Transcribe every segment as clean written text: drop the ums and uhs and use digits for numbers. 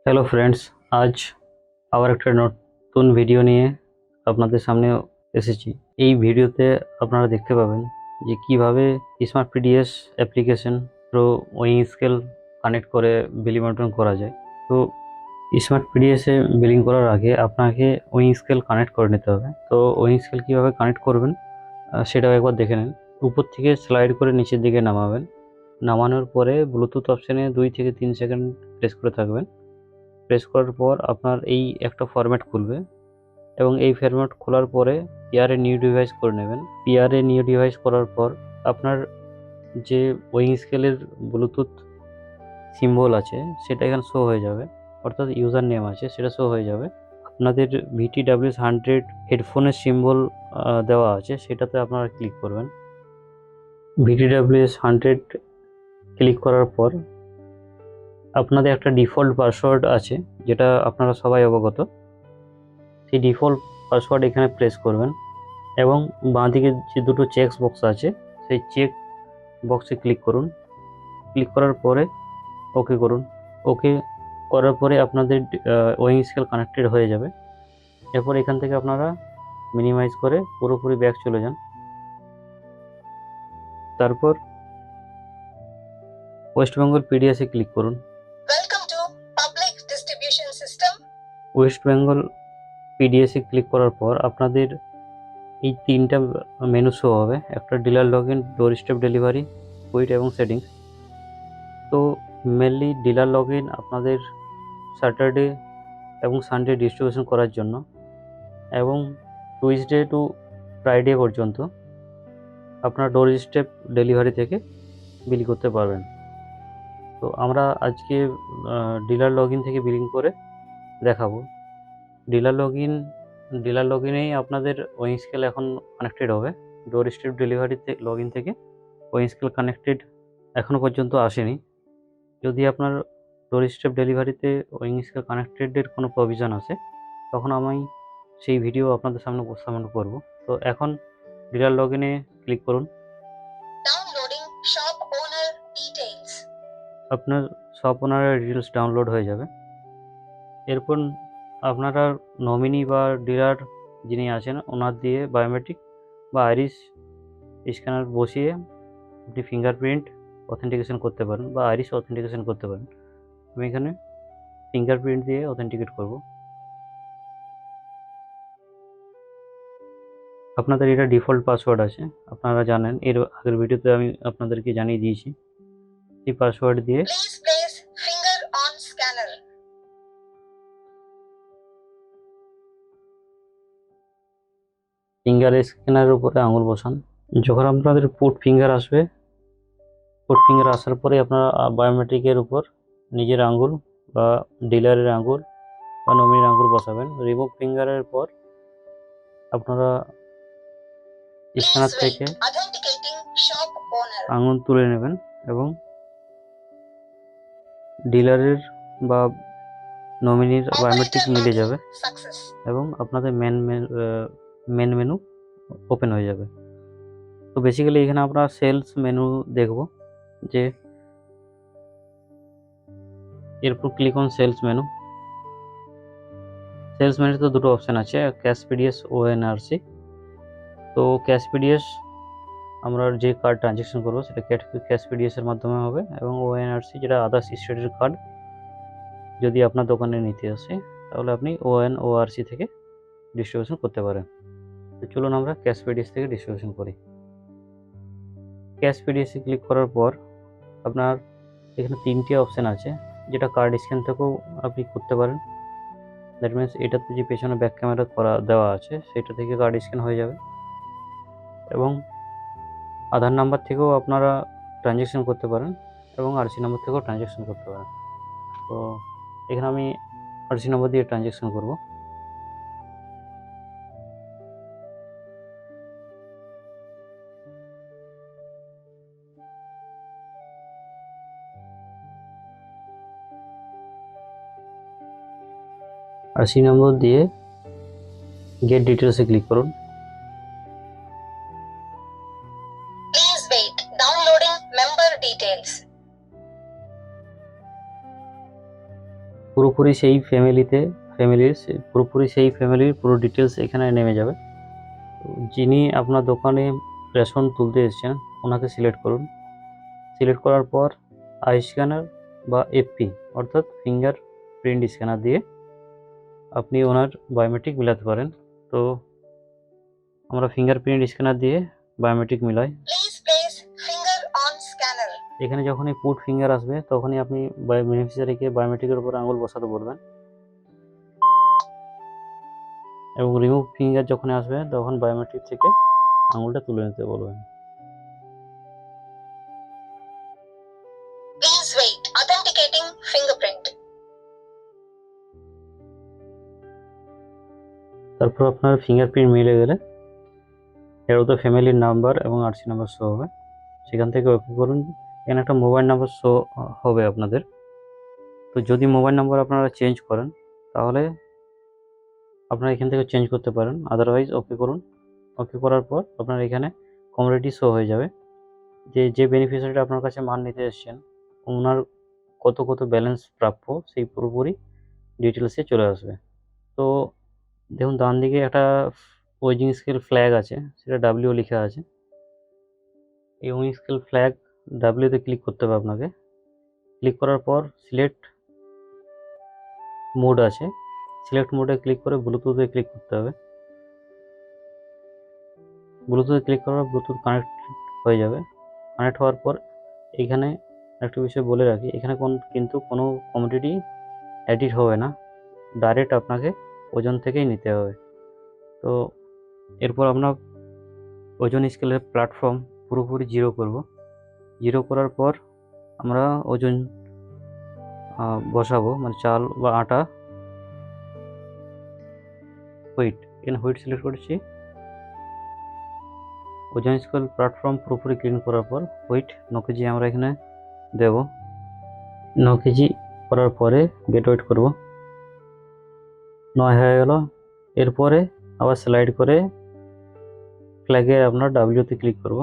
Hello friends, আজ আবার একটা নতুন ভিডিও নিয়ে আপনাদের সামনে এসেছি। এই ভিডিওতে আপনারা দেখতে পাবেন যে কিভাবে smart PDS application pro owing scale connect করে বিলি মনিটরিং করা যায়। তো স্মার্ট পিডিএসে বিলিং করার আগে আপনাকে ওয়িং স্কেল কানেক্ট করে নিতে হবে। তো ওয়িং স্কেল কীভাবে কানেক্ট করবেন সেটাও একবার দেখে নেন। উপর থেকে স্লাইড করে নিচের দিকে নামাবেন। নামানোর পরে ব্লুটুথ অপশানে 2 থেকে 3 সেকেন্ড প্রেস করে থাকবেন। প্রেস করার পর আপনার এই একটা ফরম্যাট খুলবে এবং এই ফরম্যাট খোলার পরে পেয়ারে নিউ ডিভাইস করে নেবেন। পেয়ারে নিউ ডিভাইস করার পর আপনার যে ওয়িং স্কেলের ব্লুটুথ সিম্বল আছে সেটা এখানে শো হয়ে যাবে, অর্থাৎ ইউজার নেম আছে সেটা শো হয়ে যাবে। আপনাদের VTWS100 হেডফোনের সিম্বল দেওয়া আছে, সেটাতে আপনারা ক্লিক করবেন। VTWS100 ক্লিক করার পর আপনাদের একটা ডিফল্ট পাসওয়ার্ড আছে, যেটা আপনারা সবাই অবগত। সেই ডিফল্ট পাসওয়ার্ড এখানে প্রেস করবেন এবং বাঁদিকে যে দুটো চেক বক্স আছে সেই চেক বক্সে ক্লিক করুন। ক্লিক করার পরে ওকে করুন। ওকে করার পরে আপনাদের ওয়িং স্কেল কানেক্টেড হয়ে যাবে। এরপর এখান থেকে আপনারা মিনিমাইজ করে পুরোপুরি ব্যাক চলে যান। তারপর ওয়েস্ট বেঙ্গল পিডিএসে ক্লিক করুন। ওয়েস্ট বেঙ্গল পিডিএসে ক্লিক করার পর আপনাদের এই তিনটা মেনু শো হবে, একটা dealer log in, doorstep delivery, quit এবং সেটিংস। তো মেনলি ডিলার লগ ইন আপনাদের স্যাটারডে এবং সানডে ডিস্ট্রিবিউশন করার জন্য এবং টুইসডে টু ফ্রাইডে পর্যন্ত আপনার ডোর স্টেপ ডেলিভারি থেকে বিল করতে পারবেন। তো আমরা আজকে ডিলার লগ ইন থেকে বিলিং করে দেখাবো। ডিলার লগ ইনেই আপনাদের ওয়িং স্কেল এখন কানেক্টেড হবে। ডোর স্টেপ ডেলিভারিতে লগ ইন থেকে ওয়িং স্কেল কানেক্টেড এখনও পর্যন্ত আসেনি। যদি আপনার ডোর স্টেপ ডেলিভারিতে ওয়িং স্কেল কানেক্টেডের কোনো প্রভিশন আসে তখন আমি সেই ভিডিও আপনাদের সামনে উপস্থাপন করব। তো এখন ডিলার লগ ইনে ক্লিক করুন। আপনার শপ ওনারের ডিটেলস ডাউনলোড হয়ে যাবে। এরপর আপনারা নমিনি বা ডিলার যিনি আছেন ওনার দিয়ে বায়োমেট্রিক বা আইরিস স্ক্যানার বসিয়ে আপনি ফিঙ্গারপ্রিন্ট অথেন্টিকেশন করতে পারেন বা আইরিস অথেন্টিকেশন করতে পারেন। আমি এখানে ফিঙ্গারপ্রিন্ট দিয়ে অথেন্টিকেট করব। আপনাদের এটা ডিফল্ট পাসওয়ার্ড আছে, আপনারা জানেন, এর আগের ভিডিওতে আমি আপনাদেরকে জানিয়ে দিয়েছি। এই পাসওয়ার্ড দিয়ে ফিঙ্গার স্ক্যানারের উপরে আঙুল বসান। যখন আপনাদের পুট ফিঙ্গার আসবে, পুট ফিঙ্গার আসার পরে আপনারা বায়োমেট্রিকের উপর নিজের আঙুল বা ডিলারের আঙুল বা নমিনির আঙুল বসাবেন। রিমুভ ফিঙ্গারের পর আপনারা স্ক্যানার থেকে আঙুল তুলে নেবেন এবং ডিলারের বা নমিনির বায়োমেট্রিক মিলে যাবে এবং আপনাদের মেন মেনু ওপেন হয়ে যাবে। তো বেসিক্যালি এখানে আমরা সেলস মেনু দেখব, যে এরপর click on sales menu. Sales মেনুতে দুটো অপশান আছে, ক্যাশ পিডিএস, ONRC। তো ক্যাশ পিডিএস আমরা যে কার্ড ট্রানজ্যাকশন করবো সেটা ক্যাশ পিডিএসের মাধ্যমে হবে এবং ONRC যেটা আদার্স স্টেটের কার্ড যদি আপনার দোকানে নিতে আসে তাহলে আপনি ONORC থেকে ডিস্ট্রিবিউশন করতে পারেন। তো চলুন আমরা ক্যাশ পিডিএস থেকে ডিস্ট্রিবিউশন করি। ক্যাশ পিডিএসে ক্লিক করার পর আপনার এখানে তিনটে অপশান আছে, যেটা কার্ড স্ক্যান থেকেও আপনি করতে পারেন। দ্যাট মিনস এটাতে যে পেছনে ব্যাক ক্যামেরা করা দেওয়া আছে সেটা থেকে কার্ড স্ক্যান হয়ে যাবে এবং আধার নাম্বার থেকেও আপনারা ট্রানজ্যাকশন করতে পারেন এবং RC নাম্বার থেকেও ট্রানজ্যাকশন করতে পারেন। তো এখানে আমি RC নাম্বার দিয়ে ট্রানজ্যাকশন করব। RC নম্বর দিয়ে গেট ডিটেলসে ক্লিক করুন। পুরোপুরি সেই ফ্যামিলির পুরো ডিটেলস এখানে নেমে যাবে। তো যিনি আপনার দোকানে রেশন তুলতে এসেছেন ওনাকে সিলেক্ট করুন। সিলেক্ট করার পর আই স্ক্যানার বা এফপি অর্থাৎ ফিঙ্গার প্রিন্ট স্ক্যানার দিয়ে আপনি ওনার বায়োমেট্রিক মিলাতে পারেন। তো আমরা ফিঙ্গার প্রিন্ট স্ক্যানার দিয়ে বায়োমেট্রিক মিলাই। এখানে যখনই পুট ফিঙ্গার আসবে তখনই আপনি বেনিফিশিয়ারিকে বায়োমেট্রিকের উপর আঙুল বসাতে বলবেন, এবং রিমুভ ফিঙ্গার যখন আসবে তখন বায়োমেট্রিক থেকে আঙুলটা তুলে নিতে বলবেন। তারপর আপনার ফিঙ্গারপ্রিন্ট মিলে গেলে এর তো ফ্যামিলির নাম্বার এবং আরসি নাম্বার শো হবে, সেখান থেকে ওকে করুন। এখানে একটা মোবাইল নাম্বার শো হবে আপনাদের। তো যদি মোবাইল নাম্বার আপনারা চেঞ্জ করেন তাহলে আপনারা এখান থেকে চেঞ্জ করতে পারেন, আদারওয়াইজ ওকে করুন। ওকে করার পর আপনার এখানে কমিউনিটি শো হয়ে যাবে যে বেনিফিশিয়ারিটা আপনার কাছে মান নিতে এসেছেন ওনার কত ব্যালেন্স প্রাপ্য সেই পুরোপুরি ডিটেলসে চলে আসবে। তো দেখুন ডান দিকে একটা ওয়েজিং স্কেল ফ্ল্যাগ আছে, সেটা ডাব্লিউ লেখা আছে। এই ওয়েজিং স্কেল ফ্ল্যাগ ডাব্লিউতে ক্লিক করতে হবে আপনাকে। ক্লিক করার পর সিলেক্ট মোড আছে, সিলেক্ট মোডে ক্লিক করে ব্লুটুথে ক্লিক করতে হবে। ব্লুটুথে ক্লিক করার পর ব্লুটুথ কানেক্ট হয়ে যাবে। কানেক্ট হওয়ার পর এখানে একটা বিষয় বলে রাখি, এখানে কিন্তু কোনো কমোডিটি এডিট হবে না, ডাইরেক্ট আপনাকে ওজন থেকেই নিতে হবে। তো এরপর আমরা ওজন স্কেলের প্ল্যাটফর্ম পুরোপুরি জিরো করব। জিরো করার পর আমরা ওজন বসাবো, মানে চাল বা আটা হুইট। এখানে হুইট সিলেক্ট করেছি। ওজন স্কেল প্ল্যাটফর্ম পুরোপুরি ক্লিন করার পর হুইট 9 কেজি আমরা এখানে দেব। 9 কেজি করার পরে গেট ওয়েট করব, 9 হয়ে গেল। এরপরে আবার স্লাইড করে ফ্ল্যাগে আপনার ডাব্লিউতে ক্লিক করব।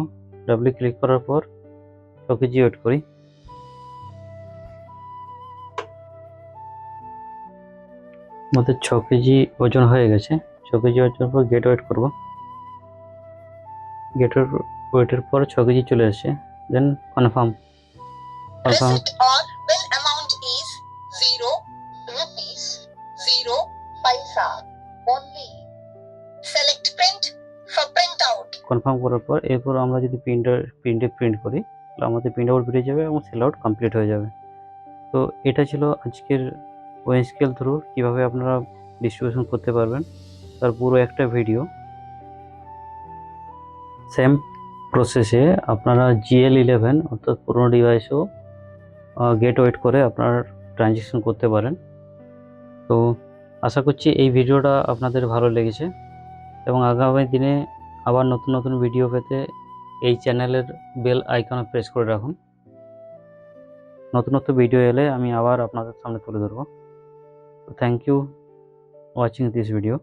ডাব্লিউ ক্লিক করার পর 6 কেজি ওয়েট করি। আমাদের 6 কেজি ওজন হয়ে গেছে। 6 কেজি ওজনের পর গেট ওয়েট করব। গেট ওয়েটের পর 6 কেজি চলে আসছে। দেন কনফার্ম। কনফার্ম করার পর এরপর আমরা যদি প্রিন্ট করি তাহলে আমাদের প্রিন্ট আউট বেরিয়ে যাবে এবং সেল আউট কমপ্লিট হয়ে যাবে। তো এটা ছিল আজকের ওয়েন স্কেল থ্রু কীভাবে আপনারা ডিস্ট্রিবিউশন করতে পারবেন তার পুরো একটা ভিডিও। সেম প্রসেসে আপনারা GL11 অর্থাৎ পুরোনো ডিভাইসও গেট ওয়েট করে আপনার ট্রানজ্যাকশন করতে পারেন। তো আশা করছি এই ভিডিওটা আপনাদের ভালো লেগেছে, এবং আগামী দিনে আবার নতুন ভিডিও পেতে এই চ্যানেলের বেল আইকনে প্রেস করে রাখুন। নতুন ভিডিও এলে আমি আবার আপনাদের সামনে তুলে ধরবো। Thank you watching this video.